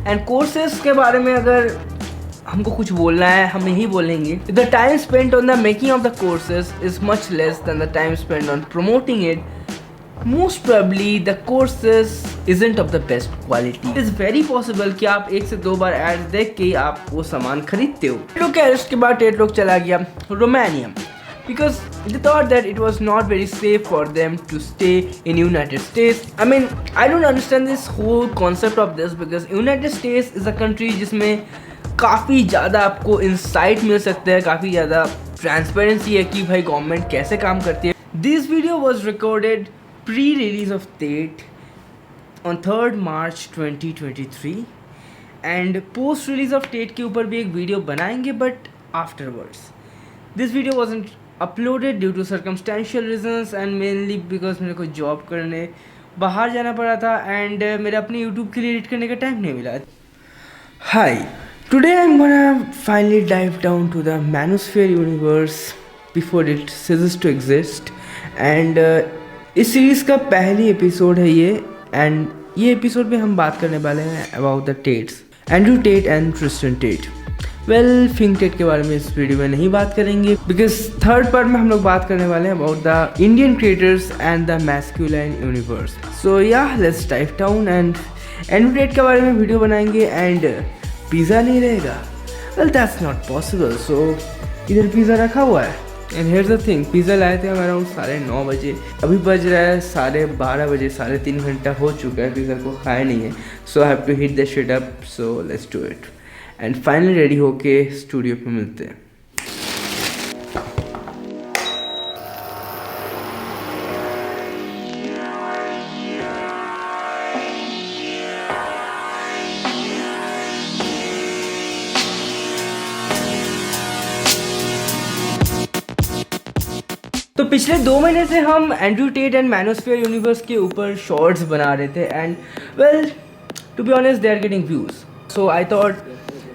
And courses के बारे में अगर हमको कुछ बोलना है हम यही बोलेंगे, the time spent on the making of the courses is much less than the time spent on promoting it. Most probably the courses isn't of the best quality. It is very possible कि आप एक से दो बार add देख के आप वो सामान खरीदते हो. लोग के अरेस्ट के बाद टेट लोग चला गया Romania because they thought that it was not very safe for them to stay in United States. I mean, I don't understand this whole concept of this because United States is a country जिसमें काफ़ी ज़्यादा आपको insight मिल सकता है, काफ़ी ज़्यादा transparency है कि भाई गवर्नमेंट कैसे काम करती है. This video was recorded pre-release of Tate on 3rd March 2023 and post-release of Tate के ऊपर भी एक वीडियो बनाएंगे but afterwards. This video wasn't uploaded due to circumstantial reasons and mainly because मेरे को जॉब करने बाहर जाना पड़ा था and मेरे अपने YouTube के लिए एडिट करने का टाइम नहीं मिला. Hi, today I'm gonna finally dive down to the Manosphere universe before it ceases to exist and इस सीरीज़ का पहली एपिसोड है ये एंड ये एपिसोड में हम बात करने वाले हैं about the Tates, Andrew Tate and Tristan Tate. Well, फिंग टेट के बारे में इस वीडियो में नहीं बात करेंगे बिकॉज थर्ड पार्ट में हम लोग बात करने वाले हैं about the Indian creators and the masculine universe. So yeah let's dive down and Andrew Tate के बारे में वीडियो बनाएंगे एंड पिज़्ज़ा नहीं रहेगा. Well that's not possible. So इधर पिज़्ज़ा रखा हुआ है and here the thing, pizza लाए थे हम अराउंड 9:30 बजे, अभी बज रहा है 12:30 बजे, 3.5 घंटा हो चुका है, पिज़्ज़ा को खाया नहीं है. So I have to hit the shit up. So let's do it and finally ready होके स्टूडियो पे मिलते हैं. तो पिछले 2 महीने से हम Andrew Tate and manosphere universe के ऊपर शॉर्ट्स बना रहे थे and well to be honest they are getting views. So I thought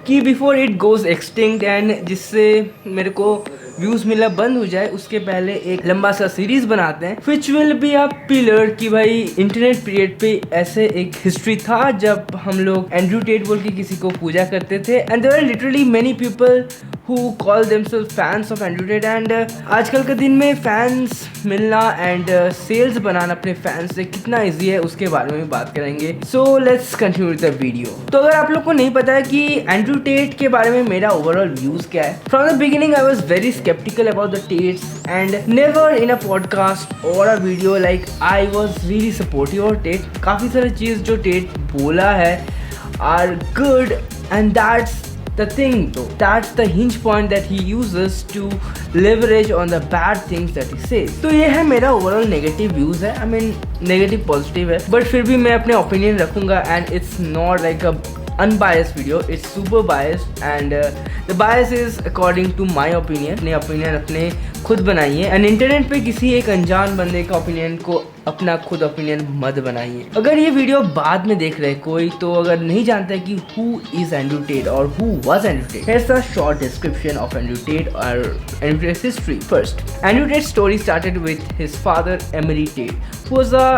कि before it goes extinct and जिससे मेरे को व्यूज़ मिलना बंद हो जाए उसके पहले एक लंबा सा सीरीज बनाते हैं which will be a pillar कि भाई इंटरनेट पीरियड पे ऐसे एक हिस्ट्री था जब हम लोग एंड्रू टेट बोल के किसी को पूजा करते थे and there are literally many people who call themselves fans of Andrew Tate and आजकल के दिन में फैंस मिलना एंड सेल्स बनाना अपने फैंस से कितना ईजी है उसके बारे में भी बात करेंगे. So let's continue with the video. तो अगर आप लोग को नहीं पता है कि एंड्रू टेट के बारे में मेरा ओवरऑल व्यूज़ क्या है, from the beginning I was very skeptical about the Tates and never in a podcast or a video like I was really supportive of Tate. काफ़ी सारी चीज़ जो टेट बोला है are good and that's the thing though, that's the hinge point that he uses to leverage on the bad things that he says. तो ये है मेरा ओवरऑल नेगेटिव व्यूज़ है, आई मीन नेगेटिव पॉजिटिव है, but फिर भी मैं अपने ओपिनियन रखूँगा and it's not like a unbiased video, it's super biased and the bias is according to my opinion. अपने ओपिनियन अपने खुद बनाइए एंड इंटरनेट पे किसी एक अनजान बंदे का ओपिनियन को अपना खुद ओपिनियन मत बनाइए. अगर ये वीडियो बाद में देख रहे कोई तो अगर नहीं जानता है कि who is Andrew Tate or who was Andrew Tate, here's a short description of Andrew Tate or Andrew Tate's history. First, Andrew Tate's story started with his father Emery Tate, who was a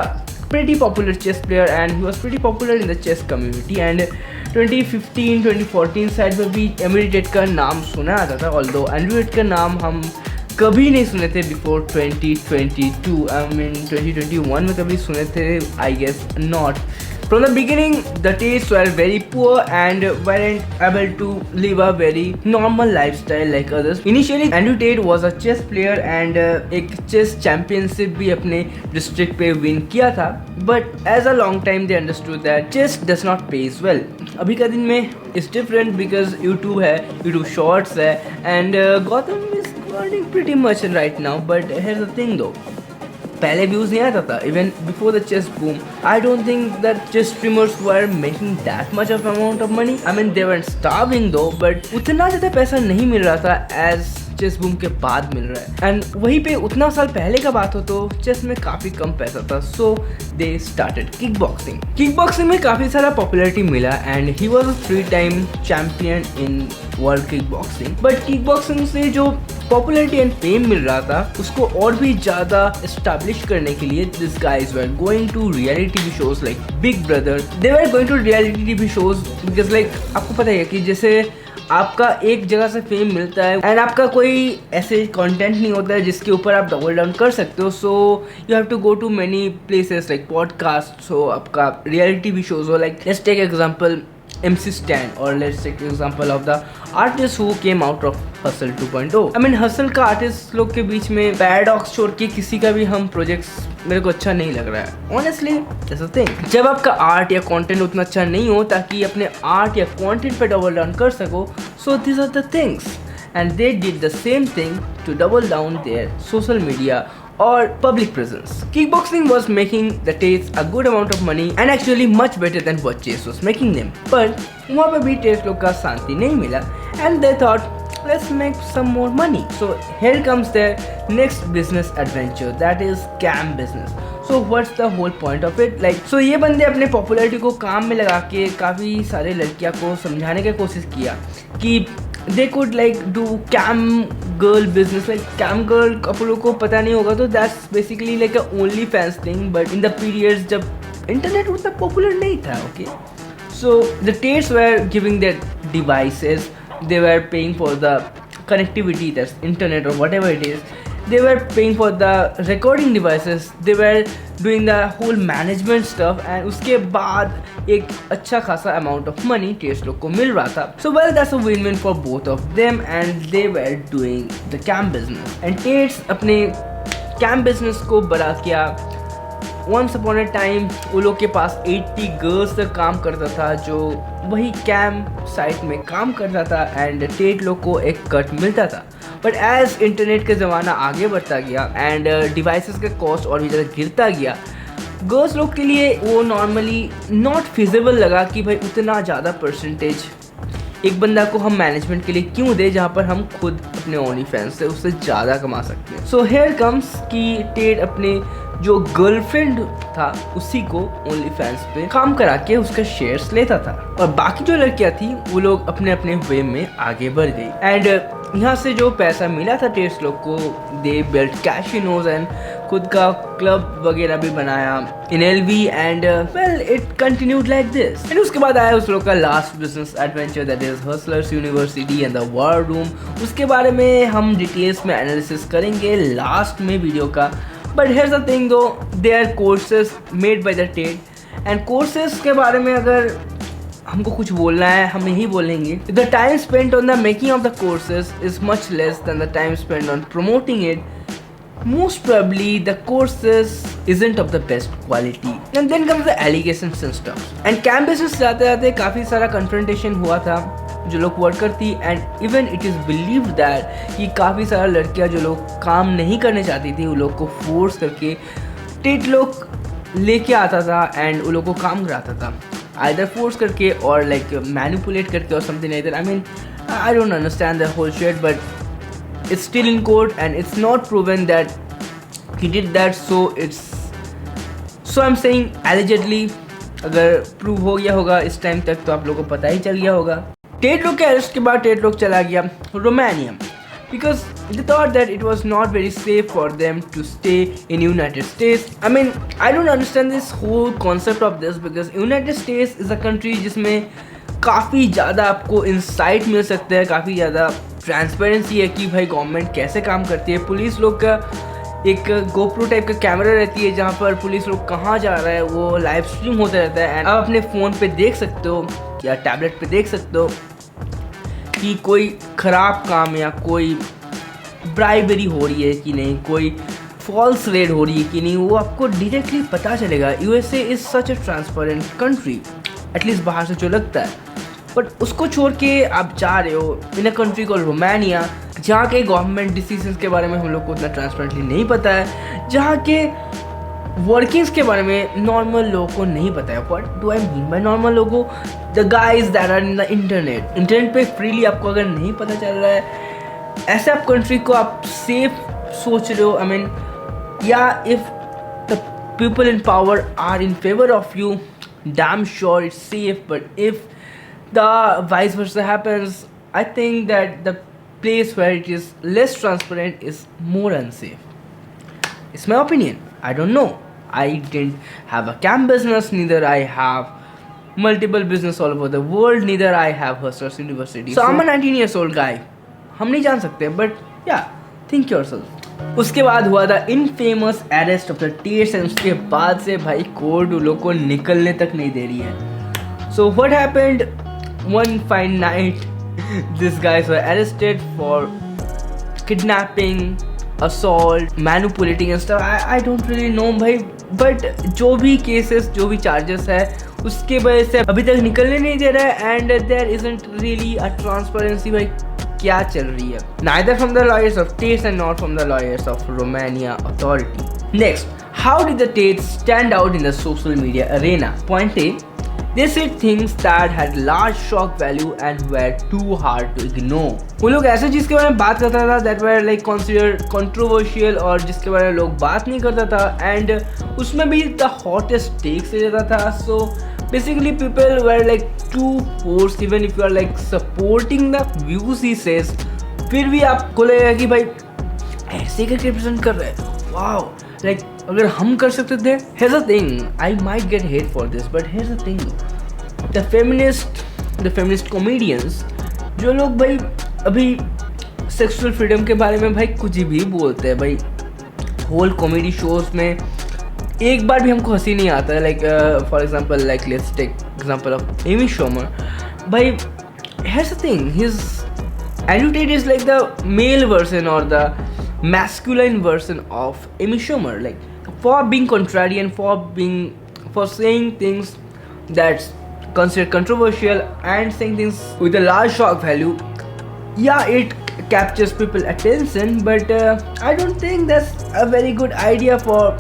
pretty popular chess player and he was pretty popular in the chess community and 2015-2014 side में भी emery TET का नाम सुना आता था, although Andrew Tate का नाम हम कभी नहीं सुने थे बिफोर 2022. आई मीन 2021 में कभी सुने थे, I guess not. From the beginning, the Tates were very poor and weren't able to live a very normal lifestyle like others. Initially, Andrew Tate was a chess player and एक chess championship भी अपने district पे win किया था. But as a long time, they understood that chess does not pays well. अभी का दिन में is different because YouTube है, YouTube Shorts है and Gotham is earning pretty much right now. But here's the thing though. पहले views नहीं आता था. Even before the chess boom I don't think that chess streamers were making that much of amount of money. I mean they were starving though, but उतना ज़्यादा पैसा नहीं मिल रहा था एज चेस बूम के बाद मिल रहा है. एंड वहीं पे उतना साल पहले का बात हो तो चेस में काफ़ी कम पैसा था. So they started kick boxing. Kick boxing में काफ़ी सारा पॉपुलरिटी मिला and he was a 3 time champion in world kick boxing. But kick boxing से जो पॉपुलैरिटी एंड फेम मिल रहा था उसको और भी ज्यादा एस्टैब्लिश करने के लिए this guys were going to reality TV shows like Big Brother. They were going to reality TV shows because like आपको पता है कि जैसे आपका एक जगह से फेम मिलता है एंड आपका कोई ऐसे कंटेंट नहीं होता है जिसके ऊपर आप डबल डाउन कर सकते हो, so you have to go to many places like podcast. So आपका रियलिटी टीवी शोज हो like let's take example MC Stan or let's take example of the artists who came out of Hustle 2.0। I mean Hustle का artist लोग के बीच में paradox छोड़ के किसी का भी हम प्रोजेक्ट्स मेरे को अच्छा नहीं लग रहा है ऑनेस्टली। दैट्स द थिंग, जब आपका आर्ट या कंटेंट उतना अच्छा नहीं हो ताकि अपने आर्ट या कंटेंट पे डबल डाउन कर सको, so this are the things and they did the same thing to double down their social media or public presence. Kickboxing was making the Tates a good amount of money and actually much better than what Chase was making them. But वहाँ पे भी Tates लोग का शांति नहीं मिला and they thought let's make some more money. So here comes their next business adventure, that is cam business. So what's the whole point of it? Like so ये बंदे अपने पॉपुलैरिटी को काम में लगा के काफ़ी सारे लड़कियाँ को समझाने की कोशिश किया कि they could like do cam girl business। like cam girl आप लोगों को पता नहीं होगा तो that's basically like a only fans thing, but in the periods जब इंटरनेट उतना पॉपुलर नहीं था, okay, so the Tates were giving their devices, they were paying for the connectivity, that's internet or whatever it is, they were paying for the recording devices, they were doing the whole management stuff and उसके बाद एक अच्छा खासा amount of money Tates लोग को मिल रहा था। So well that's a win-win for both of them and they were doing the cam business and Tates अपने cam business को बढ़ा किया। Once upon a time वो लोग के पास 80 गर्ल्स तक काम करता था जो वही कैम साइट में काम करता था एंड टेट लोग को एक कट मिलता था। बट एज इंटरनेट का ज़माना आगे बढ़ता गया एंड डिवाइसेस का कॉस्ट और भी ज़्यादा गिरता गया, गर्ल्स लोग के लिए वो नॉर्मली नॉट फिजिबल लगा कि भाई उतना ज़्यादा परसेंटेज एक बंदा को हम मैनेजमेंट के लिए क्यों दे जहाँ पर हम खुद अपने ओनली फैंस से उससे ज़्यादा कमा सकते हैं। सो हेयर कम्स कि टेट अपने जो गर्लफ्रेंड था उसी को ओनली फैंस पे काम करा के उसका शेयर्स लेता था और बाकी जो लड़कियां थी वो लोग अपने अपने वे में आगे बढ़ गई एंड यहाँ से जो पैसा मिला था टेट्स लोग को दे बिल्ट कैशिनोज एंड खुद का क्लब वगैरह भी बनाया इन LV and well it continued like this and उसके बाद आया उस लोग का last business adventure that is hustlers University and the war room. उसके बारे में हम डिटेल्स में एनालिसिस करेंगे लास्ट में वीडियो का। But here's the thing though, they are courses made by the Tate and courses के बारे में अगर हमको कुछ बोलना है हम यही बोलेंगे the time spent on the making of the courses is much less than the time spent on promoting it. Most probably the courses isn't of the best quality and then comes the allegations and stuff and campuses जाते जाते काफ़ी सारा confrontation हुआ था जो लोग worker थी and even it is believe that कि काफ़ी सारा लड़कियां जो लोग काम नहीं करने चाहती थी उन लोग को फोर्स करके टेट लोग लेके आता था एंड उन लोग को काम कराता था आइदर फोर्स करके और लाइक मैनिपुलेट करके और something like that. I mean I don't understand the whole shit but it's still in court and it's not proven that he did that, so I am saying allegedly. अगर prove हो गया होगा इस time तक तो आप लोगों को पता ही चल गया होगा। टेट लोग के अरेस्ट के बाद टेट लोग चला गया Romania because they thought that it was not very safe for them to stay in United States. I mean, I don't understand this whole concept of this because United States is a country जिसमें काफ़ी ज़्यादा आपको insight मिल सकता है, काफ़ी ज़्यादा transparency है कि भाई गवर्नमेंट कैसे काम करती है। पुलिस लोग का एक गोप्रो टाइप का कैमरा रहती है जहाँ पर पुलिस लोग कहाँ जा रहा है वो लाइव स्ट्रीम होता रहता है एंड आप अपने फ़ोन पे देख सकते हो या टैबलेट पे देख सकते हो कि कोई ख़राब काम या कोई ब्राइबरी हो रही है कि नहीं, कोई फॉल्स रेड हो रही है कि नहीं, वो आपको डायरेक्टली पता चलेगा। USA is such A transparent country, at least बाहर से जो लगता है। बट उसको छोड़ के आप जा रहे हो इन अ कंट्री कॉल्ड रोमानिया जहाँ के गवर्नमेंट डिसीजंस के बारे में हम लोग को उतना ट्रांसपेरेंटली नहीं पता है, जहाँ के वर्किंग्स के बारे में नॉर्मल लोगों को नहीं पता है। What do I mean by normal लोगों? The guys that are in the internet पे फ्रीली आपको अगर नहीं पता चल रहा है, ऐसे आप कंट्री को आप सेफ सोच रहे हो। आई मीन या if the people in power are in favour of you, damn sure it's safe, but if the vice versa happens, I think that the place where it is less transparent is more unsafe. It's my opinion. I don't know. I didn't have a camp business, neither I have multiple business all over the world, neither I have Hustlers University. So I'm a 19 years old guy. हम नहीं जान सकते, but yeah, think yourself. उसके बाद हुआ था infamous arrest of the Tates and उसके बाद से भाई कोर्ट उन लोग को निकलने तक नहीं दे रही है. So what happened? One fine night, these guys were arrested for kidnapping, assault, manipulating and stuff. I don't really know भाई, but जो भी cases, जो भी charges है उसके वजह से अभी तक निकलने नहीं दे रहा है. And there isn't really a transparency भाई क्या चल रही है. Neither from the lawyers of Tates and not from the lawyers of Romania authority. Next, how did the Tates stand out in the social media arena? Point A, they said things that had large shock value and were too hard to ignore. वो लोग ऐसे चीज़ के बारे में बात करता था that were like considered controversial और जिसके बारे में लोग बात नहीं करता था, and उसमें भी the hottest takes ले जाता था. So basically people were like too forced, even if you are like supporting the views he says, फिर भी आपको लगेगा कि भाई ऐसे करके रिप्रेजेंट कर रहे हैं. वाओ, लाइक अगर हम कर सकते थे. Here's the thing, I might get hate for this, but here's the thing, the feminist comedians जो लोग भाई अभी सेक्सुअल फ्रीडम के बारे में भाई कुछ भी बोलते हैं भाई, होल कॉमेडी शोज में एक बार भी हमको हंसी नहीं आता है. Like for example, like let's take example of Amy Schumer. भाई here's the thing, his attitude is like the male version or the masculine version of Amy Schumer, like for being contrarian, for saying things that's considered controversial and saying things with a large shock value. Yeah, it captures people attention, but I don't think that's a very good idea for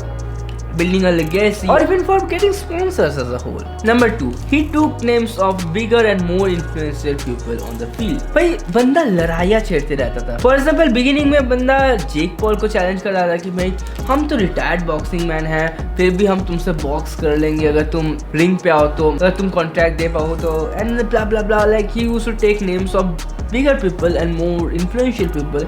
building a legacy or even for getting sponsors as a whole. Number 2, he took names of bigger and more influential people on the field. भाई बंदा लड़ाइयाँ छेड़ते रहता था. For example, beginning में बंदा Jake Paul को challenge कर रहा था कि भाई हम तो रिटायर्ड बॉक्सिंग मैन हैं, फिर भी हम तुमसे बॉक्स कर लेंगे अगर तुम रिंग पे आओ तो, अगर तुम कॉन्ट्रैक्ट दे पाओ तो, and blah blah blah. Like he used to take names of bigger people and more influential people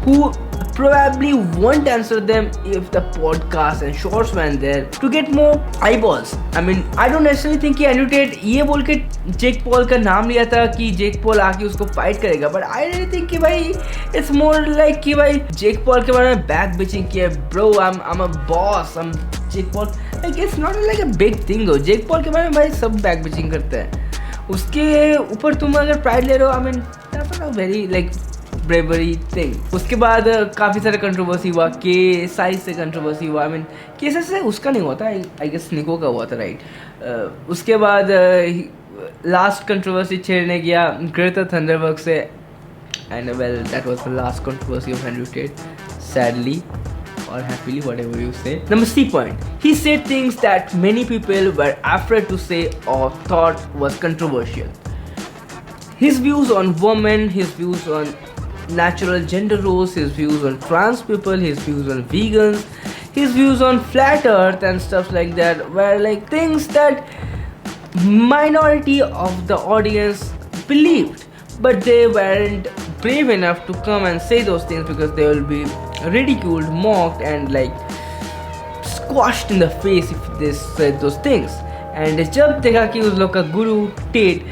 who probably won't answer them if the podcast and shorts went there to get more eyeballs. I mean, I don't necessarily think कि एनुटेट ये बोल के Jake Paul का नाम लिया था कि Jake Paul आके उसको फाइट करेगा, but I really think कि भाई it's more like कि भाई जेक पॉल के बारे में बैक बिचिंग किया. Bro, I'm a boss, I'm Jake Paul. Like it's not like a big thing though. Jake Paul के बारे में भाई सब बैक बिचिंग करते हैं. उसके ऊपर तुम अगर प्राइड ले रहे हो, I mean that's not a very like bravery thing. उसके बाद काफ़ी सारे कंट्रोवर्सी हुआ. के साइज से कंट्रोवर्सी हुआ. आई मीन केसेस से उसका नहीं हुआ था, आई गेस निको का हुआ था, राइट. उसके बाद लास्ट कंट्रोवर्सी छेड़ने गया ग्रेटा थंडरबर्ग से, and well that was the last controversy of Andrew Tate, sadly or happily, whatever you say. Number C point, he said things that many people were afraid to say or thought was controversial. His views on women, his views on natural gender roles, his views on trans people, his views on vegans, his views on flat earth and stuff like that were like things that minority of the audience believed, but they weren't brave enough to come and say those things because they will be ridiculed, mocked and like squashed in the face if they said those things. And जब देखा कि उस लोग का गुरु TET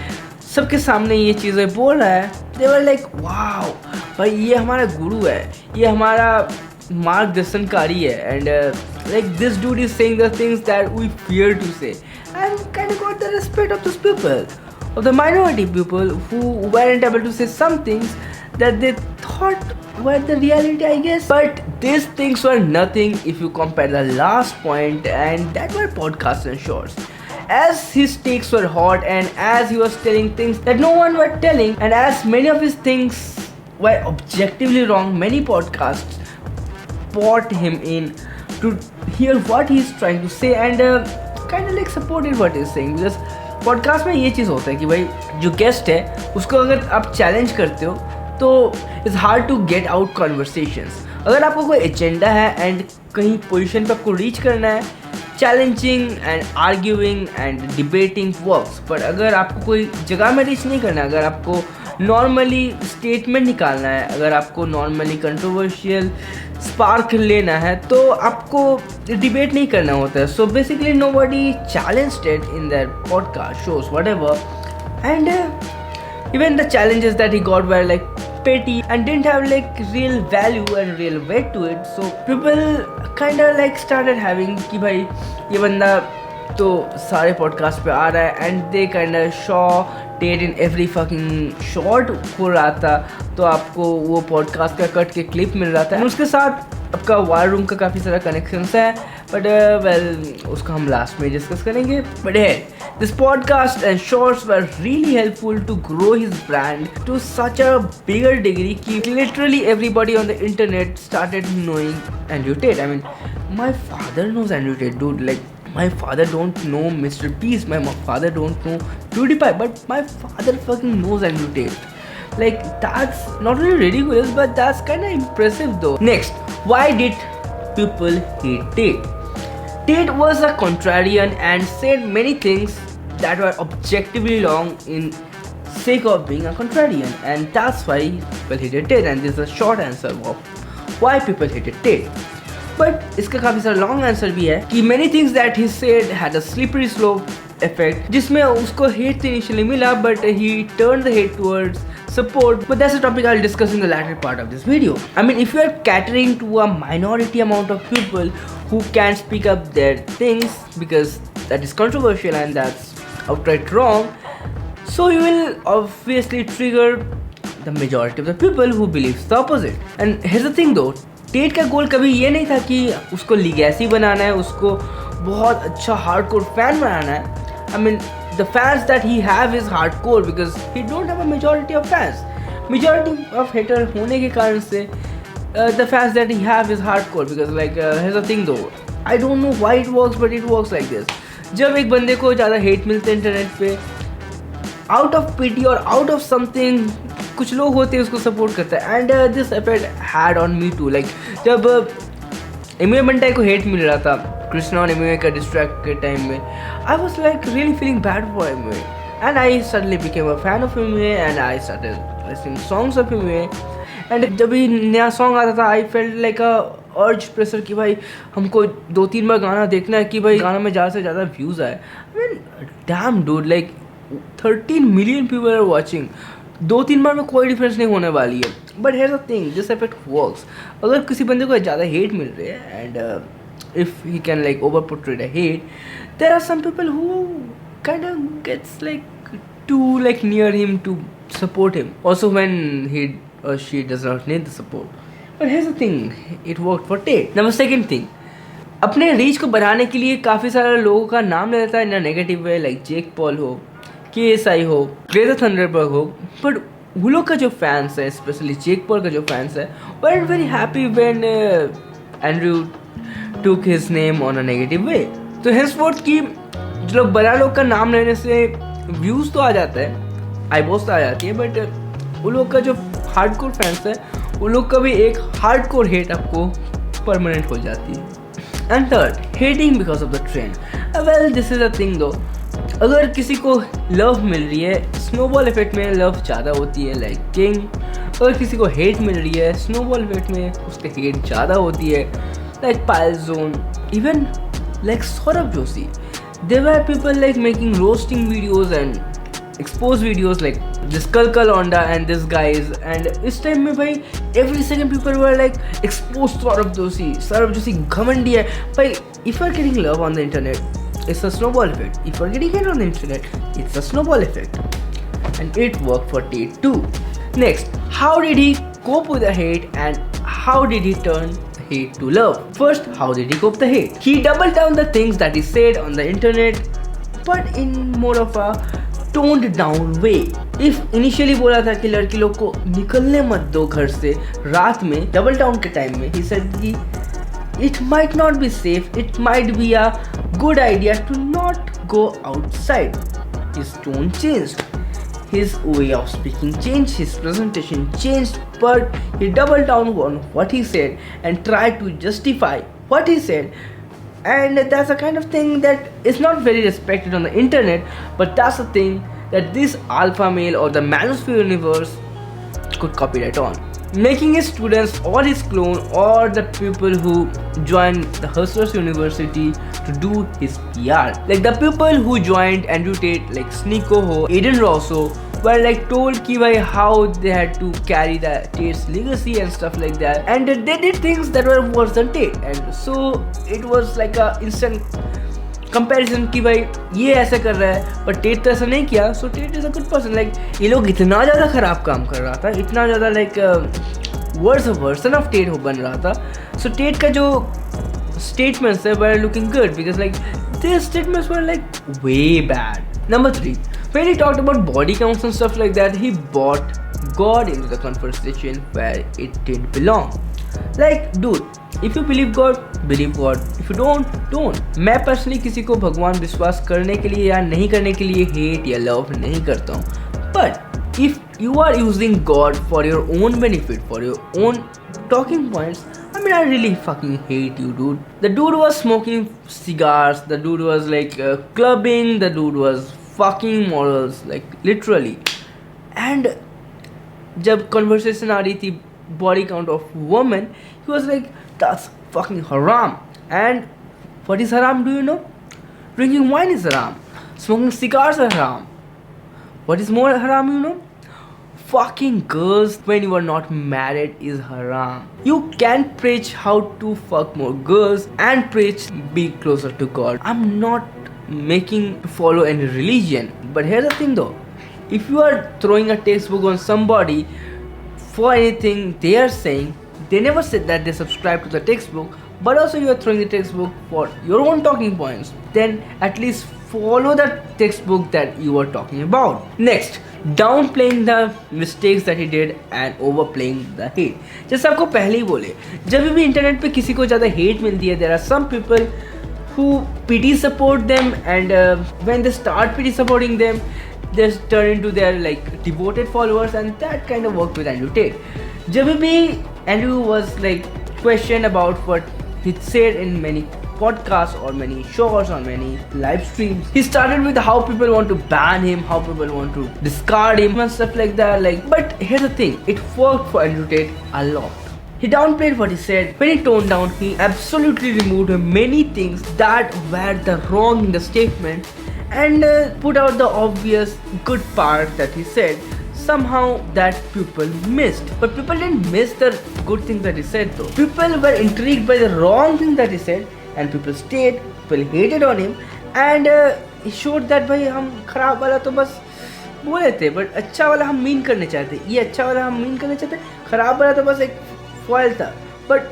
सबके सामने ये चीज़ें बोल रहा है, they were like wow, भाई ये हमारा गुरु है, ये हमारा मार्गदर्शनकारी है, and like this dude is saying the things that we fear to say, and kind of got the respect of those people, of the minority people who weren't able to say some things that they thought were the reality, I guess. But these things were nothing if you compare the last point, and that were podcasts and shorts. As his takes were hot and as he was telling things that no one were telling, and as many of his things were objectively wrong, many podcasts brought him in to hear what he's trying to say and kind of like supported what he's saying. Because podcast में ये चीज़ होता है कि भाई जो guest है उसको अगर आप चैलेंज करते हो तो it's hard to get out conversations. अगर आपको कोई एजेंडा है एंड कहीं पोजीशन पे आपको रीच करना है, challenging and arguing and debating works. But अगर आपको कोई जगह में रीच नहीं करना है, अगर आपको नॉर्मली स्टेटमेंट निकालना है, अगर आपको नॉर्मली कंट्रोवर्शियल स्पार्क लेना है तो आपको डिबेट नहीं करना होता है. So basically nobody challenged it in their podcast shows whatever, and even the challenges that he got were like petty and didn't have like real value and real weight to it. So people kind of like started having कि भाई ये बंदा तो सारे podcast पे आ रहा है, and they kind of show Tate in every fucking short हो रहा था, तो आपको वो पॉडकास्ट का कट के क्लिप मिल रहा था. एंड उसके साथ आपका वार रूम का काफ़ी सारा कनेक्शंस है, बट वेल उसका हम लास्ट में डिस्कस करेंगे. बट है this podcast and shorts were really helpful to grow his brand to such a bigger degree कि literally everybody on the internet started knowing Andrew Tate. I mean my father knows Andrew Tate, dude. Like my father don't know Mr. Beast, my father don't know PewDiePie, but my father fucking knows Andrew Tate. Like, that's not really ridiculous, but that's kind of impressive though. Next, why did people hate Tate? Tate was a contrarian and said many things that were objectively wrong in sake of being a contrarian, and that's why people hated Tate. And this is a short answer of why people hated Tate. But इसका काफ़ी सारा long answer भी है कि many things that he said had a slippery slope effect, जिसमें उसको hate initially मिला but he turn the hate towards support, but that's a topic I'll discuss in the latter part of this video. I mean, if you are catering to a minority amount of people who can speak up their things because that is controversial and that's outright wrong, so you will obviously trigger the majority of the people who believes the opposite. And here's the thing though, Tate का goal कभी ये नहीं था कि उसको legacy बनाना है, उसको बहुत अच्छा हार्डकोर फैन बनाना है. I mean the fans that he have is hardcore because he don't have a majority of fans. Majority of hater होने के कारण से the fans that he have is hardcore because like here's the thing though, I don't know why it works but it works like this. जब एक बंदे को ज़्यादा hate मिलते हैं इंटरनेट पे, आउट ऑफ पिटी और आउट ऑफ समथिंग कुछ लोग होते हैं उसको सपोर्ट करता है. And this effect had on me too. Like जब एमवे बंटाई को हेट मिल रहा था कृष्णा और एमवे का डिस्ट्रैक्ट के टाइम में, I was like really feeling bad for Amway, and I suddenly became a fan of Amway and I started listening songs of Amway. And जब भी नया सॉन्ग आता था आई फेल्ट लाइक अ अर्ज pressure कि भाई हमको 2-3 बार गाना देखना है कि भाई गाना में ज़्यादा से ज़्यादा व्यूज़ आए. I mean damn dude, like 13 million people are watching. 2-3 बार में कोई डिफरेंस नहीं होने वाली है. But here the thing, this effect works. अगर किसी बंदे को ज़्यादा हेट मिल रही है and if he can like over portrait a hate, there are some people who kind of gets like to like near him to support him also when he और she does not need the support. But here the thing, it work for Tate. Number second thing, अपने reach को बढ़ाने के लिए काफ़ी सारे लोगों का नाम ले लेता है in a negative way, like Jake Paul हो, KSI हो, ग्रेटर थंडरबर्ग हो. बट वो लोग का जो फैंस है, स्पेशली जेक पॉल का जो फैंस है, were very happy when Andrew took his name on a negative वे. तो हेंसफोर्थ की जो लोग बड़ा लोग का नाम लेने से व्यूज़ तो आ जाता है, आईबॉस तो आ जाती है, बट वो लोग का जो हार्डकोर फैंस है वो लोग का भी एक हार्डकोर हेट आपको परमानेंट हो जाती है. And third, hating because of the trend. Well this is a thing दो, अगर किसी को लव मिल रही है, स्नोबॉल इफेक्ट में लव ज़्यादा होती है लाइक किंग. अगर किसी को हेट मिल रही है, स्नोबॉल इफेक्ट में उसके हेट ज़्यादा होती है लाइक पायल जोन, even like Saurabh Joshi. There were people like making roasting videos and expose videos like this कल ऑन्डा एंड दिस गाइज. एंड इस टाइम में भाई every second people were like expose Saurabh Joshi घमंडी है भाई. If you are getting love on the internet, it's a snowball effect. If you're getting it on the internet, it's a snowball effect. And it worked for Tate too. Next, how did he cope with the hate and how did he turn the hate to love? First, how did he cope the hate? He doubled down the things that he said on the internet, but in more of a toned down way. If initially बोला था कि लड़की लोग को निकलने मत दो घर से रात में, डबल डाउन के टाइम में he said कि it might not be safe, it might be a good idea to not go outside. His tone changed, his way of speaking changed, his presentation changed, but he doubled down on what he said and tried to justify what he said. And that's a kind of thing that is not very respected on the internet, but that's the thing that this alpha male or the manosphere universe could copyright on, making his students or his clone or the people who joined the Hustlers University to do his PR. Like the people who joined Andrew Tate, like Sneeko Ho, Aiden Rosso, were like told ki bhai how they had to carry the Tate's legacy and stuff like that, and they did things that were worse than Tate, and so it was like a instant comparison कि भाई ये ऐसा कर रहा है पर TET तो ऐसा नहीं किया, so Tate is a good person. Like ये लोग इतना ज़्यादा खराब काम कर रहा था, इतना ज़्यादा लाइक वर्सन ऑफ टेट बन रहा था. सो टेट का जो स्टेटमेंट्स है were looking good because like this statements were like way bad. Number 3, when he talked about body counts and stuff like that, he brought God into the conversation where it didn't belong. Like, dude, if you believe God, believe God. If you don't. मैं personally किसी को भगवान विश्वास करने के लिए या नहीं करने के लिए हेट या लव नहीं करता हूँ. But if you are using God for your own benefit, for your own talking points, I mean, I really fucking hate you, dude. The dude was smoking cigars. The dude was like clubbing. The dude was fucking morals, like literally. And जब conversation आ रही थी body count of women, he was like, that's fucking haram. And what is haram, do you know? Drinking wine is haram. Smoking cigars are haram. What is more haram, you know? Fucking girls when you are not married is haram. You can preach how to fuck more girls and preach be closer to God. I'm not making to follow any religion, but here's the thing though, if you are throwing a textbook on somebody for anything they are saying, they never said that they subscribe to the textbook, but also you are throwing the textbook for your own talking points, then at least follow the textbook that you are talking about. Next, downplaying the mistakes that he did and overplaying the hate. जैसे आपको पहले ही बोले, जब भी internet पे किसी को ज़्यादा hate मिलती है, there are some people who pity support them, and when they start pity supporting them, they turn into their like devoted followers, and that kind of worked with Andrew Tate. जब भी Andrew was like questioned about what he said in many podcasts or many shows or many live streams, he started with how people want to ban him, how people want to discard him and stuff like that. Like, but here's the thing, it worked for Andrew Tate a lot. He downplayed what he said. When he toned down, he absolutely removed many things that were the wrong in the statement and put out the obvious good part that he said. Somehow that people missed. But people didn't miss the good thing that he said though. People were intrigued by the wrong thing that he said, and people stayed, people hated on him, and he showed that भाई हम खराब वाला तो बस बोले थे, but अच्छा वाला हम मीन करने चाहते, ये अच्छा वाला हम मीन करने चाहते, खराब वाला तो बस एक फॉयल था. But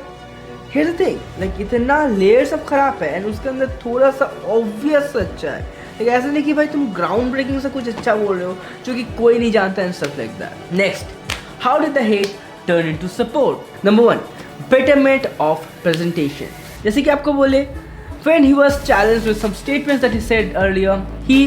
here's the thing, like इतना लेयर्स अब खराब है, and उसके अंदर थोड़ा सा ऑब्वियस अच्छा है. लेकिन ऐसा नहीं कि भाई तुम ग्राउंड ब्रेकिंग से कुछ अच्छा बोल रहे हो जो कि कोई नहीं जानता and stuff like that. Next, how did the hate turn into support? Number 1, betterment of presentation. जैसे कि आपको बोले, when he was challenged with some statements that he said earlier, he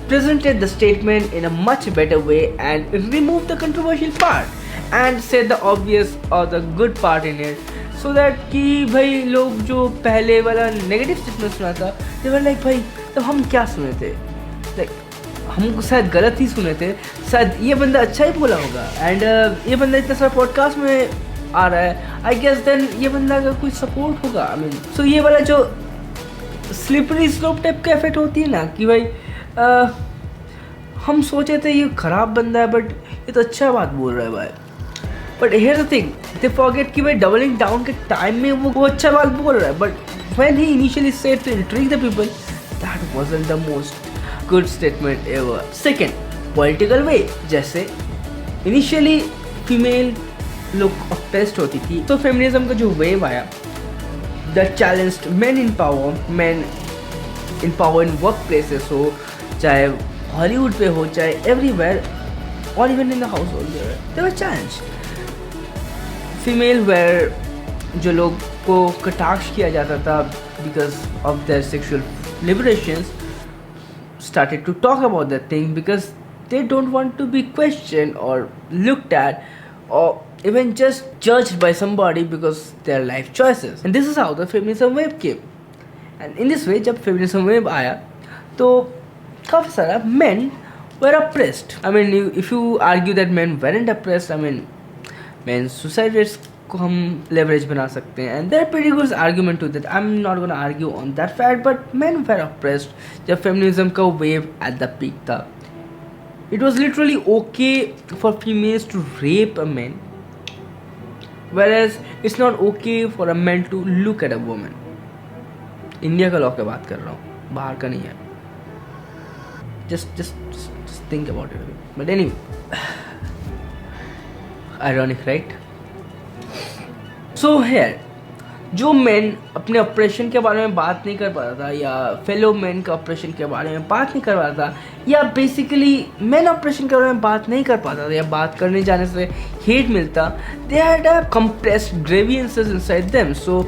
presented the statement in a much better way and removed the controversial part and said the obvious or the good part in it, so that कि भाई लोग जो पहले वाला negative statement सुना था, they were like भाई तब हम क्या सुने थे, like हम शायद गलत ही सुने थे, शायद ये बंदा अच्छा ही बोला होगा, एंड ये बंदा इतना सारा पॉडकास्ट में आ रहा है, आई गेस देन ये बंदा का कुछ सपोर्ट होगा. आई मीन सो ये वाला जो स्लिपरी स्लोप टाइप का इफेक्ट होती है ना कि भाई हम सोचे थे ये खराब बंदा है बट ये तो अच्छा बात बोल रहा है भाई. But here the thing, they forget कि भाई डबलिंग डाउन के टाइम में वो अच्छा बात बोल रहा है, but when he initially said to intrigue the people, that wasn't the most good statement ever. Second, political way. जैसे इनिशियली फीमेल लोग ऑप्रेस्ड होती थी, तो फेमिनिज्म का जो वेव आया, that challenged men in power, men in power in work places हो, चाहे हॉलीवुड पे हो, चाहे एवरीवेयर, और even in the household they were challenged. Female where जो लोग को कटाक्ष किया जाता था because of their sexual liberations, started to talk about that thing because they don't want to be questioned or looked at or even just judged by somebody because their life choices. And this is how the feminism wave came. And in this way, जब feminism wave आया तो काफ़ी सारा men were oppressed. I mean, if you argue that men weren't oppressed, I mean, men suicide rates को हम leverage बना सकते हैं, and there are pretty good argument to that. I'm not gonna argue on that fact, but men were oppressed. जब feminism का wave at the peak था, it was literally okay for females to rape a man, whereas it's not okay for a man to look at a woman. India का law की बात कर रहा हूँ, बाहर का नहीं है. Just think about it. But anyway, ironic, right? So here, जो men अपने ऑपरेशन के बारे में बात नहीं कर पा रहा था, या फेलो मैन का ऑपरेशन के बारे में बात नहीं कर पा रहा था, या बेसिकली मैन ऑपरेशन के बारे में बात नहीं कर पाता था, या बात करने जाने से हेट मिलता, they had a compressed grievances inside them, so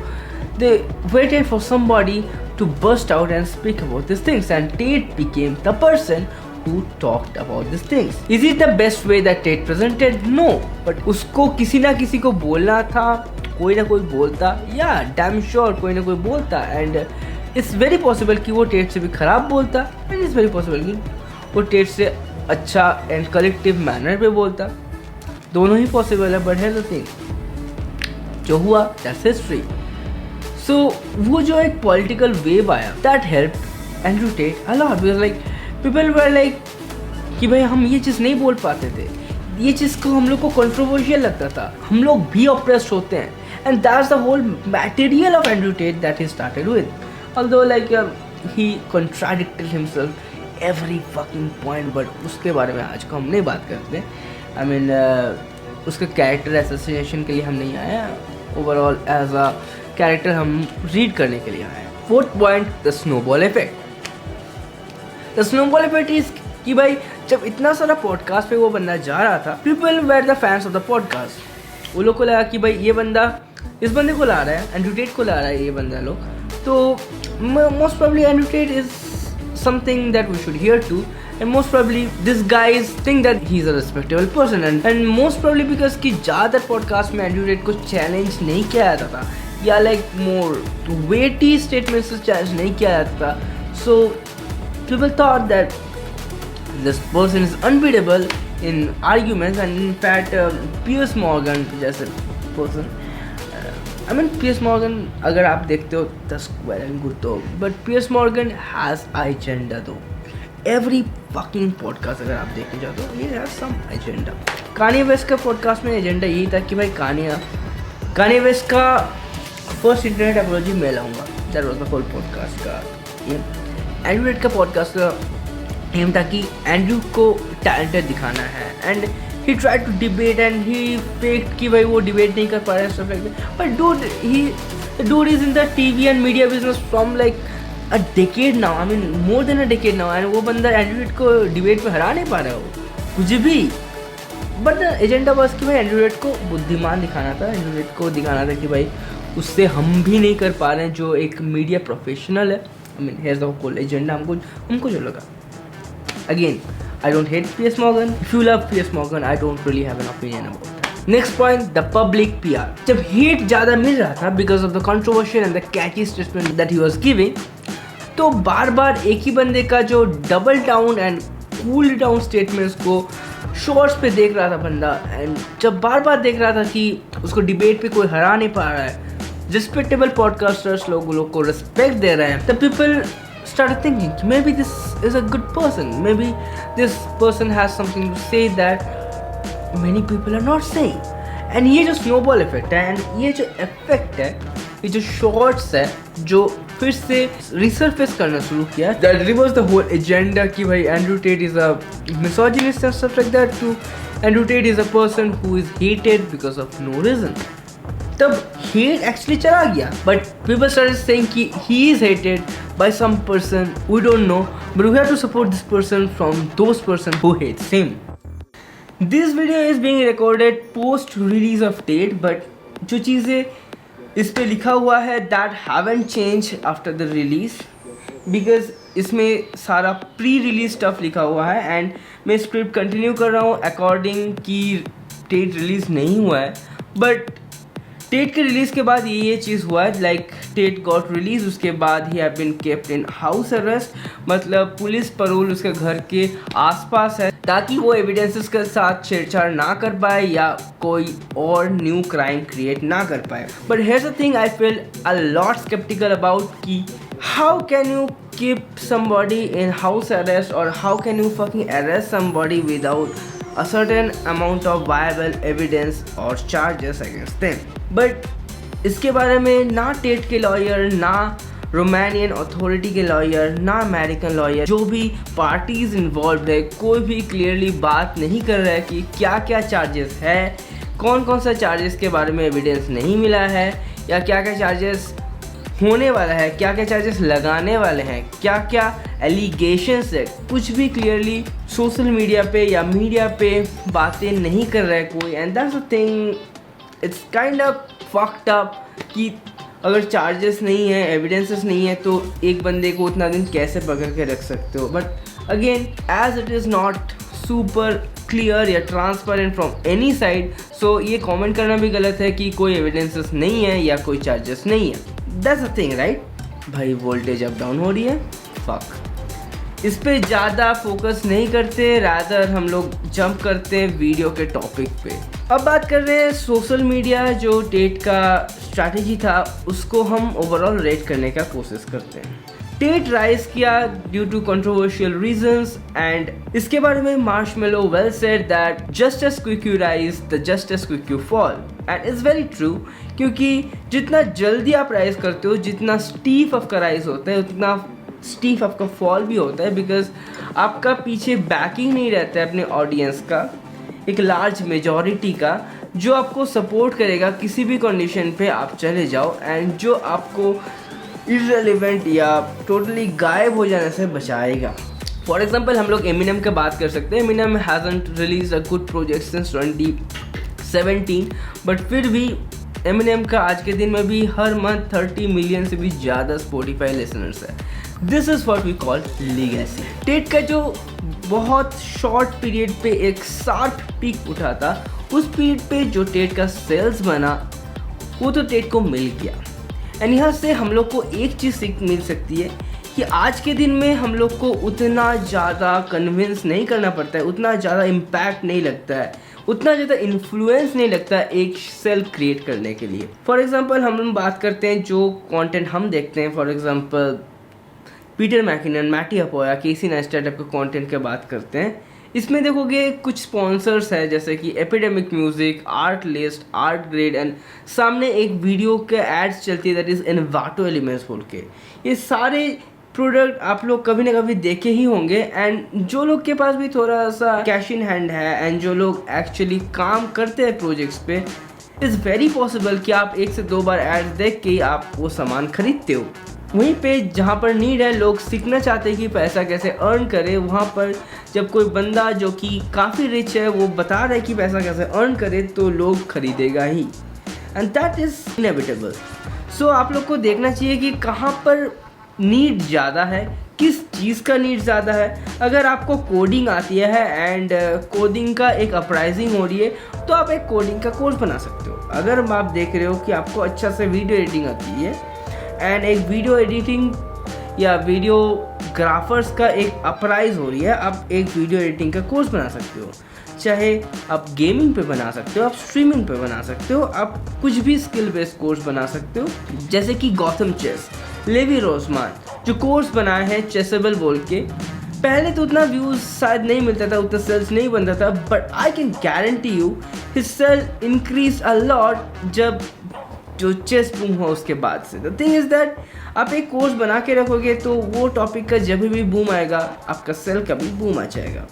they waited for somebody to burst out and speak about these things, and Tate became the person who talked about these things. Is it the best way that Tate presented? No, but उसको किसी ना किसी को बोलना था, कोई ना कोई बोलता, या damn sure कोई ना कोई बोलता, and it's very possible कि वो Tate से भी खराब बोलता, and it's very possible कि वो Tate से अच्छा and collective manner पे बोलता. दोनों ही possible है, but here's the thing, जो हुआ that's history. So वो जो एक political wave आया, that helped Andrew Tate a lot, because like people were like कि भाई हम ये चीज़ नहीं बोल पाते थे, ये चीज़ को हम लोग को controversial लगता था, हम लोग भी oppressed होते हैं, and that's the whole material of Andrew Tate that he started with. Although like he contradicted himself every fucking point, but उसके बारे में आज को हम नहीं बात करते. I mean उसका character assassination के लिए हम नहीं आए, overall as a कैरेक्टर हम रीड करने के लिए आए. Fourth point, the snowball effect. The snowball effect is कि भाई जब इतना सारा पॉडकास्ट पे वो बंदा जा रहा था, people were the fans of the podcast. वो लोग को लगा कि भाई ये बंदा इस बंदे को ला रहा है, एंड्रू टेट को ला रहा है ये बंदा लोग, तो most probably Andrew Tate is something that we should hear too, and most probably these guys think that he's a respectable person, and most probably because कि ज़्यादातर पॉडकास्ट में एंड्रू टेट को चैलेंज नहीं किया जाता था, या लाइक मोर वेटी स्टेटमेंट्स से चैलेंज नहीं किया जाता था. So people thought that this person is unbeatable in arguments, and in fact Piers Morgan जैसे person, I mean Piers Morgan अगर आप देखते हो दस वेल एंड गुड तो, but Piers Morgan has agenda though. Every fucking podcast अगर आप देखने जाते हो, ये has some agenda. Kanye West का पॉडकास्ट में एजेंडा यही था कि भाई कान्ये वेस्ट का फर्स्ट इंटरनेट अपॉलॉजी मैं लाऊंगा. That was the whole podcast का एम. एंड्रू टेट का पॉडकास्ट का एम था कि एंड्रू को टैलेंटेड दिखाना है, and he tried to debate and he faked कि भाई वो डिबेट नहीं कर पा रहा है, stuff like that. But dude is in the TV and media business from like a decade now. I mean more than a decade now, and वो बंदा एंड्रू टेट को डिबेट में हरा नहीं पा रहा है कुछ भी. बट एजेंडा बस कि भाई एंड्रू टेट को बुद्धिमान दिखाना था, एंड्रू टेट को दिखाना था कि भाई उससे हम भी नहीं कर पा रहे हैं जो एक मीडिया प्रोफेशनल है. I mean here the whole agenda हमको जो लगा. Again I don't hate Piers Morgan. If you love Piers Morgan, I don't really have an opinion about that. Next point, the public PR. जब hate ज़्यादा मिल रहा था because of the controversial and the catchy statement that he was giving, तो बार बार एक ही बंदे का जो double down and cool down statements को शॉर्ट्स पे देख रहा था बंदा, एंड जब बार बार देख रहा था कि उसको डिबेट पे कोई हरा नहीं पा रहा है, रिस्पेक्टेबल पॉडकास्टर्स लोग को रिस्पेक्ट दे रहे हैं, the people started thinking maybe this is a good person, maybe this person has something to say that many people are not saying. And ये जो snowball effect है, and ये जो effect है, ये जो shorts है जो फिर से resurface करना शुरू किया, that reverse the whole agenda कि भाई Andrew Tate is a misogynist and stuff like that, to Andrew Tate is a person who is hated because of no reason. तब hate actually चला गया, but people started saying कि he is hated by some person we don't know, but we have to support this person from those person who hates him. This video is being recorded post release of Tate, but जो चीज़ें इस पे लिखा हुआ है that haven't changed after the release, because इसमें सारा pre release stuff लिखा हुआ है, एंड मैं स्क्रिप्ट कंटिन्यू कर रहा हूँ अकॉर्डिंग कि Tate रिलीज़ नहीं हुआ है, बट टेट के रिलीज के बाद ये चीज़ हुआ, लाइक टेट गॉट रिलीज, उसके बाद ही have been kept in house arrest, मतलब पुलिस परोल उसके घर के आसपास है ताकि वो एविडेंसेस के साथ छेड़छाड़ ना कर पाए या कोई और न्यू क्राइम क्रिएट ना कर पाए। But here's the thing, I feel a lot skeptical about कि how can you keep somebody in house arrest or how can you fucking arrest somebody without a certain amount of viable evidence or charges against them। but इसके बारे में ना TET के lawyer, ना Romanian authority के lawyer, ना American lawyer, जो भी पार्टीज इन्वॉल्व है, कोई भी क्लियरली बात नहीं कर रहा है कि क्या क्या चार्जेस है, कौन कौन सा चार्जेस के बारे में एविडेंस नहीं मिला है, या क्या क्या चार्जेस होने वाला है, क्या क्या चार्जेस लगाने वाले हैं, क्या क्या एलिगेशंस है, कुछ भी क्लियरली सोशल मीडिया पे या मीडिया पे बातें नहीं कर रहा है कोई। And that's the thing, it's kind of fucked up कि अगर चार्जेस नहीं है, एविडेंसेस नहीं है, तो एक बंदे को उतना दिन कैसे पकड़ के रख सकते हो। But again, as it is not super clear या transparent from any side, so ये कमेंट करना भी गलत है कि कोई एविडेंसेस नहीं है या कोई चार्जेस नहीं है। That's the thing, right? भाई वोल्टेज अप डाउन हो रही है, फक। इस पे ज़्यादा फोकस नहीं करते, रादर हम लोग जंप करते हैं वीडियो के टॉपिक पे। अब बात कर रहे हैं सोशल मीडिया, जो टेट का स्ट्रैटेजी था उसको हम ओवरऑल रेट करने का कोशिश करते हैं। टेट राइज किया due to controversial reasons, and इसके बारे में Marshmello well said that just as quick you rise the just as quick you fall, and it's very true, क्योंकि जितना जल्दी आप राइज करते हो, जितना स्टीफ आपका राइज होता है, उतना स्टीफ आपका फॉल भी होता है, बिकॉज आपका पीछे बैकिंग नहीं रहता है अपने ऑडियंस का, एक लार्ज मेजॉरिटी का, जो आपको सपोर्ट करेगा किसी भी कंडीशन पे आप चले जाओ, एंड जो आपको इररिलेवेंट या टोटली गायब हो जाने से बचाएगा। फॉर एग्जाम्पल हम लोग एमिनेम की बात कर सकते हैं। Eminem hasn't release a good project since 2017, but फिर भी एमिनेम का आज के दिन में भी हर मंथ 30 मिलियन से भी ज़्यादा स्पॉटिफाई लिसनर्स है। This is what we call legacy. Tate का जो बहुत शॉर्ट पीरियड पे एक शार्प पीक उठा था, उस पीरियड पे जो टेट का सेल्स बना वो तो टेट को मिल गया। एंड यहाँ से हम लोग को एक चीज़ सीख मिल सकती है कि आज के दिन में हम लोग को उतना ज़्यादा कन्विंस नहीं करना पड़ता है, उतना ज़्यादा इम्पैक्ट नहीं लगता है, उतना ज़्यादा इन्फ्लुएंस नहीं लगता है एक सेल क्रिएट करने के लिए। फॉर एग्जांपल हम लोग बात करते हैं जो कंटेंट हम देखते हैं, फॉर एग्जांपल पीटर मैकिनन, मैटी अपोया, केसी नेस्टेट टाइप के कंटेंट की बात करते हैं। इसमें देखोगे कुछ स्पॉन्सर्स है जैसे कि epidemic music, art list, art grade, and सामने एक वीडियो के एड्स चलती है दैट इज़ इनवाटो एलिमेंट्स बोल के। ये सारे प्रोडक्ट आप लोग कभी ना कभी देखे ही होंगे, एंड जो लोग के पास भी थोड़ा सा कैश इन हैंड है एंड जो लोग एक्चुअली काम करते हैं प्रोजेक्ट्स पे, इज़ वेरी पॉसिबल कि आप 1 से 2 बार एड्स देख के आप वो सामान खरीदते हो। वहीं पे जहाँ पर नीड है, लोग सीखना चाहते हैं कि पैसा कैसे अर्न करे, वहाँ पर जब कोई बंदा जो कि काफ़ी रिच है वो बता रहा है कि पैसा कैसे अर्न करे, तो लोग खरीदेगा ही, एंड दैट इज़ इनएविटेबल। सो आप लोग को देखना चाहिए कि कहाँ पर नीड ज़्यादा है, किस चीज़ का नीड ज़्यादा है। अगर आपको कोडिंग आती है एंड कोडिंग का एक अपराइजिंग हो रही है, तो आप एक कोडिंग का कोर्स बना सकते हो। अगर आप देख रहे हो कि आपको अच्छा से वीडियो एडिटिंग आती है एंड एक वीडियो एडिटिंग या वीडियोग्राफर्स का एक अपराइज हो रही है, आप एक वीडियो एडिटिंग का कोर्स बना सकते हो। चाहे आप गेमिंग पे बना सकते हो, आप स्ट्रीमिंग पे बना सकते हो, आप कुछ भी स्किल बेस्ड कोर्स बना सकते हो। जैसे कि गौतम चेस, लेवी रोजमान जो कोर्स बनाए हैं चेसेबल बोल के, पहले तो उतना व्यूज़ शायद नहीं मिलता था, उतना सेल्स नहीं बनता था, but I can guarantee you his sale increase a lot जब जो चेस बूम हुआ उसके बाद से। द थिंग इज़ दैट आप एक कोर्स बना के रखोगे तो वो टॉपिक का जब भी बूम आएगा, आपका सेल का भी बूम आ जाएगा।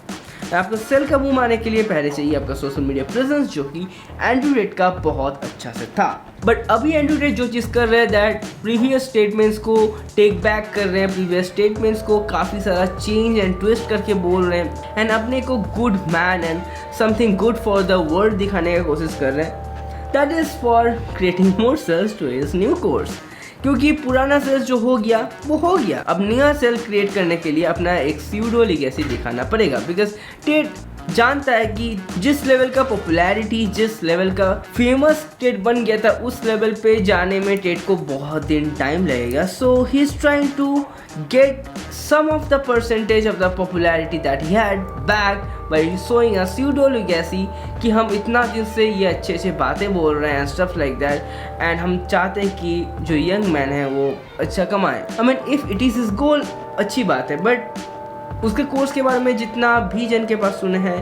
आपका सेल का बूम आने के लिए पहले चाहिए आपका सोशल मीडिया प्रेजेंस, जो कि एंड्रू टेट का बहुत अच्छा से था। बट अभी एंड्रू टेट जो चीज़ कर रहे हैं दैट प्रीवियस स्टेटमेंट्स को टेक बैक कर रहे हैं, प्रीवियस स्टेटमेंट्स को काफ़ी सारा चेंज एंड ट्विस्ट करके बोल रहे हैं, एंड अपने को good man and something good for the world दिखाने की कोशिश कर रहे हैं। That is for creating more sales to his new course, क्योंकि पुराना सेल्स जो हो गया वो हो गया। अब नया सेल क्रिएट करने के लिए अपना एक स्यूडो लीगेसी दिखाना पड़ेगा, बिकॉज टेट जानता है कि जिस लेवल का पॉपुलैरिटी, जिस लेवल का फेमस टेड बन गया था, उस लेवल पे जाने में टेड को बहुत दिन टाइम लगेगा. So he is trying to get some of the percentage of the popularity that he had back by showing a pseudo legacy कि हम इतना दिन से ये अच्छे अच्छे बातें बोल रहे हैं, stuff like that, and हम चाहते हैं कि जो young man है वो अच्छा कमाए. I mean if it is his goal, अच्छी बात है, but उसके कोर्स के बारे में जितना भी जन के पास सुने हैं,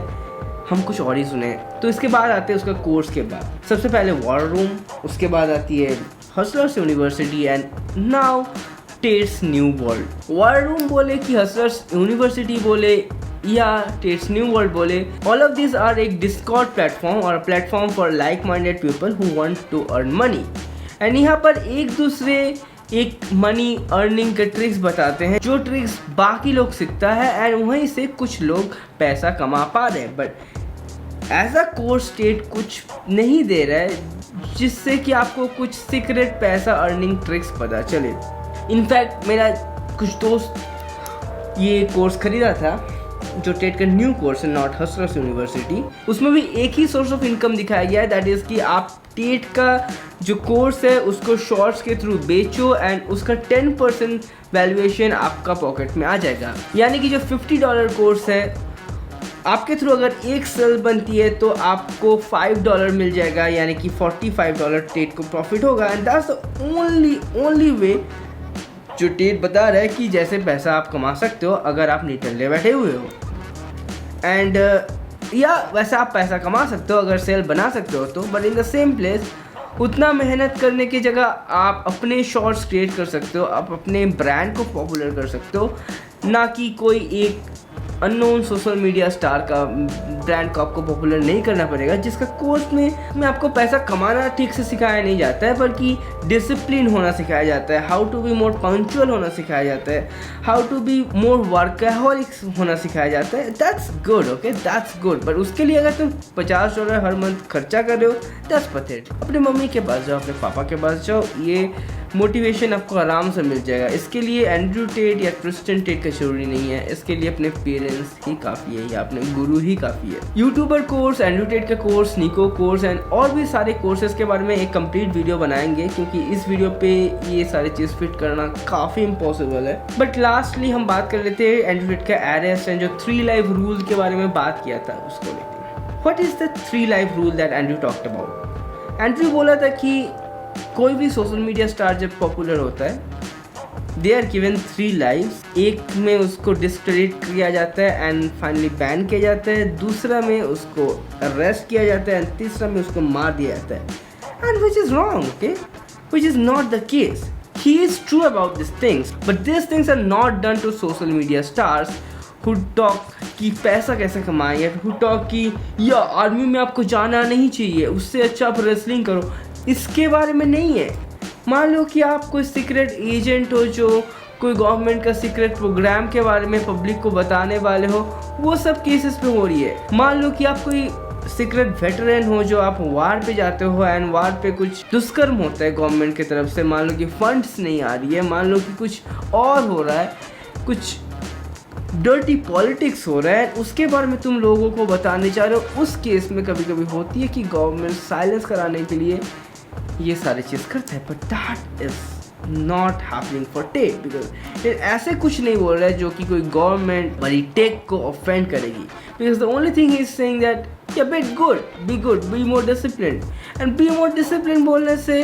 हम कुछ और ही सुने. तो इसके बाद आते हैं उसका कोर्स के बाद. सबसे पहले वॉर रूम, उसके बाद आती है Hustlers University and now Tate's new world. War Room बोले कि हसलर्स यूनिवर्सिटी बोले या टेड्स न्यू वर्ल्ड बोले, ऑल ऑफ दिस आर एक डिस्कॉर्ड प्लेटफॉर्म और platform for like minded people who want to earn money. And यहाँ पर एक दूसरे एक मनी अर्निंग के ट्रिक्स बताते हैं, जो ट्रिक्स बाकी लोग सीखता है एंड वहीं से कुछ लोग पैसा कमा पा रहे हैं. But as a course Tate कुछ नहीं दे रहा है जिससे कि आपको कुछ सीक्रेट पैसा अर्निंग ट्रिक्स पता चले. इनफैक्ट मेरा कुछ दोस्त ये कोर्स खरीदा था जो टेड का न्यू कोर्स है, नॉट हसलर्स यूनिवर्सिटी. उसमें भी एक ही सोर्स ऑफ इनकम दिखाया गया है, दैट इज़ कि आप टेड का जो कोर्स है उसको शॉर्ट्स के थ्रू बेचो एंड उसका 10% वैल्यूएशन आपका पॉकेट में आ जाएगा. यानी कि जो $50 कोर्स है आपके थ्रू अगर एक सेल बनती है तो आपको $5 मिल जाएगा, यानी कि $45 टेड को प्रॉफिट होगा. And that's the only way जो टेड बता रहा है कि जैसे पैसा आप कमा सकते हो अगर आप निटल्ले बैठे हुए हो. एंड या वैसे आप पैसा कमा सकते हो अगर सेल बना सकते हो तो, but in the same place उतना मेहनत करने की जगह आप अपने शॉर्ट्स क्रिएट कर सकते हो, आप अपने ब्रांड को पॉपुलर कर सकते हो, ना कि कोई एक अननोन सोशल मीडिया स्टार का ब्रांड को आपको पॉपुलर नहीं करना पड़ेगा, जिसका कोर्स में आपको पैसा कमाना ठीक से सिखाया नहीं जाता है, बल्कि डिसिप्लिन होना सिखाया जाता है, how to be more punctual होना सिखाया जाता है, how to be more workaholics होना सिखाया जाता है. That's good, okay, that's good. But उसके लिए अगर तुम $50 हर मंथ खर्चा कर रहे हो, दैट्स पथेटिक. अपने मम्मी के पास जाओ, अपने पापा के पास जाओ, ये मोटिवेशन आपको आराम से मिल जाएगा. इसके लिए एंड्रयू टेड या क्रिस्टियन टेड का जरूरी नहीं है, इसके लिए अपने पेरेंट्स ही काफ़ी है या अपने गुरु ही काफ़ी है. यूट्यूबर कोर्स, एंड्रयू टेड का कोर्स, निको कोर्स एंड और भी सारे कोर्सेज के बारे में एक कंप्लीट वीडियो बनाएंगे, क्योंकि इस वीडियो पे ये सारी चीज़ फिट करना काफ़ी इम्पॉसिबल है. बट लास्टली हम बात कर लेते हैं एंड्रयू टेड का अरेस्ट एंड जो 3 लाइफ रूल के बारे में बात किया था उसको लेते. What is the 3 life rule that Andrew talked about? Andrew बोला था कि कोई भी सोशल मीडिया स्टार जब पॉपुलर होता है, दे आर गिवन 3 लाइव्स. एक में उसको डिस्क्रेडिट किया जाता है एंड फाइनली बैन किया जाता है, दूसरा में उसको अरेस्ट किया जाता है एंड तीसरा में उसको मार दिया जाता है. And which is wrong, okay, which is not the case. He is true about this things, but this things are not done to social media stars who talk कि पैसा कैसे कमाएं, हु टॉक कि या आर्मी में आपको जाना नहीं चाहिए, उससे अच्छा आप रेसलिंग करो. इसके बारे में नहीं है. मान लो कि आप कोई सीक्रेट एजेंट हो जो कोई गवर्नमेंट का सीक्रेट प्रोग्राम के बारे में पब्लिक को बताने वाले हो, वो सब केसेस पे हो रही है. मान लो कि आप कोई सीक्रेट वेटरन हो जो आप वार पे जाते हो एंड वार पे कुछ दुष्कर्म होता है गवर्नमेंट की तरफ से, मान लो कि फंड्स नहीं आ रही है, मान लो कि कुछ और हो रहा है, कुछ डर्टी पॉलिटिक्स हो रहा है, उसके बारे में तुम लोगों को बताने चाह रहे हो. उस केस में कभी कभी होती है कि गवर्नमेंट साइलेंस कराने के लिए ये सारी चीज़ करता है, but that is not happening for tech, because ऐसे कुछ नहीं बोल रहा है जो कि कोई गवर्नमेंट बड़ी टेक को ऑफेंड करेगी. Because the only thing is saying that be good, be more discipline. And be more discipline बोलने से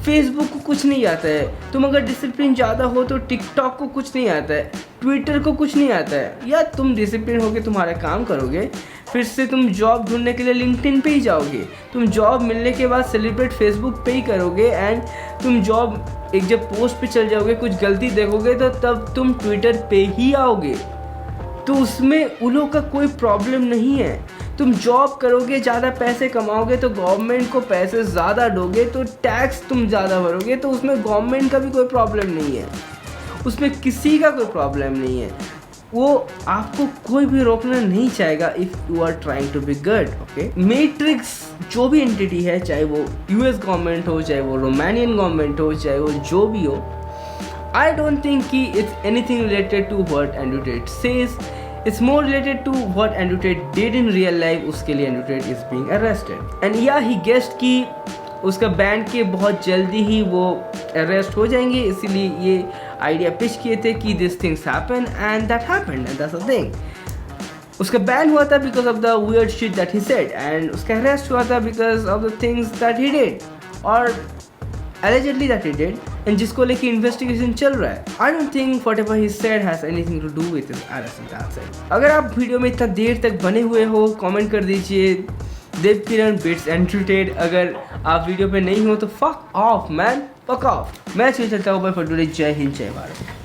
फेसबुक को कुछ नहीं आता है. तुम अगर डिसिप्लिन ज़्यादा हो तो टिकटॉक को कुछ नहीं आता है, ट्विटर को कुछ नहीं आता है. या तुम डिसिप्लिन होके तुम्हारा काम करोगे, फिर से तुम जॉब ढूंढने के लिए लिंक्डइन पे ही जाओगे, तुम जॉब मिलने के बाद सेलिब्रेट फेसबुक पे ही करोगे, एंड तुम जॉब एक जब पोस्ट पे चल जाओगे, कुछ गलती देखोगे तो तब तुम ट्विटर पे ही आओगे. तो उसमें उन लोगों का कोई प्रॉब्लम नहीं है. तुम जॉब करोगे, ज़्यादा पैसे कमाओगे तो गवर्नमेंट को पैसे ज़्यादा दोगे, तो टैक्स तुम ज़्यादा भरोगे, तो उसमें गवर्नमेंट का भी कोई प्रॉब्लम नहीं है, उसमें किसी का कोई प्रॉब्लम नहीं है. वो आपको कोई भी रोकना नहीं चाहेगा if you are trying to be good, okay. Matrix जो भी एंटिटी है, चाहे वो यूएस गवर्नमेंट हो, चाहे वो रोमानियन गवर्नमेंट हो, चाहे वो जो भी हो, I don't think कि it's anything related to what Andrew Tate says. It's more related to what Andrew Tate did in real life. उसके लिए Andrew Tate is being arrested. And yeah, he guessed कि उसका band के बहुत जल्दी ही वो arrest हो जाएंगे, इसीलिए ये आइडिया पिच किए थे कि this things happen and that happened and that's the thing. उसका बैन हुआ था because of the weird shit that he said and उसका अरेस्ट हुआ था because of the things that he did और allegedly that he did, and जिसको लेके investigation चल रहा है. I don't think whatever he said has anything to do with his arrest. That's it. अगर आप वीडियो में इतना देर तक बने हुए हो, कमेंट कर दीजिए देव किरण बिट्स एंड्रू टेट. अगर आप वीडियो पे नहीं हो तो fuck off man, fuck off. मैं चलता हूँ, बाय फॉर टुडे. जय हिंद, जय भारत.